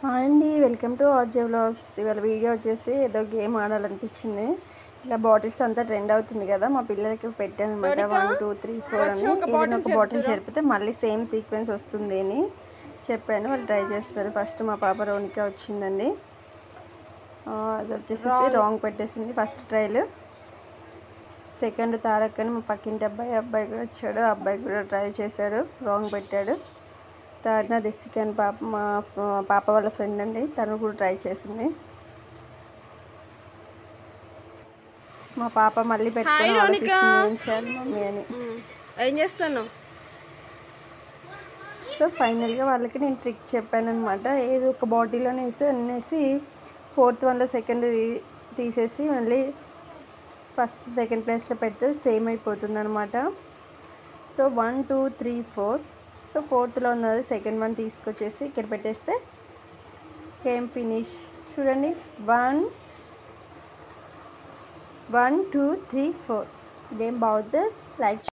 Hi అండి, welcome to RJ vlogs. ఇవాళ video వచ్చేసి ఏదో గేమ్ ఆడాలనిపించింది. ఇలా బాటిల్స్ అంతా ట్రెండ్ అవుతుంది కదా, మా పిల్లలకి పెట్టాను అనమాట. 1 2 3 4 అని ఏదైనా ఒక బాటిల్ చెరిపితే మళ్ళీ సేమ్ సీక్వెన్స్ వస్తుంది అని చెప్పాను. వాళ్ళు ట్రై చేస్తారు. ఫస్ట్ మా పాప రోనిక వచ్చిందండి. అది వచ్చేసి రాంగ్ పెట్టేసింది ఫస్ట్ ట్రైల్. సెకండ్ తారక్ అని మా పక్కింటి అబ్బాయి కూడా వచ్చాడు. ఆ అబ్బాయి కూడా ట్రై చేశాడు, రాంగ్ పెట్టాడు. థర్డ్ నా దిస్సిక్ అని మా పాప వాళ్ళ ఫ్రెండ్ అండి, తను కూడా ట్రై చేసింది. మా పాప మళ్ళీ పెట్టుకొని ఆలోచిస్తుంది ఏం చేయాలి మమ్మీ అని. ఏం చేస్తాను. సో ఫైనల్గా వాళ్ళకి నేను ట్రిక్ చెప్పాను అనమాట. ఏది ఒక బాటిల్లోనే వేసి అన్నేసి ఫోర్త్ వన్లో సెకండ్ తీసేసి మళ్ళీ ఫస్ట్ సెకండ్ ప్లేస్లో పెడితే సేమ్ అయిపోతుంది అనమాట. సో 1 2 3 4. సో ఫోర్త్లో ఉన్నది సెకండ్ వన్ తీసుకొచ్చేసి ఇక్కడ పెట్టేస్తే గేమ్ ఫినిష్. చూడండి, 1 1 2 3 4. గేమ్ బాగుంది. లైక్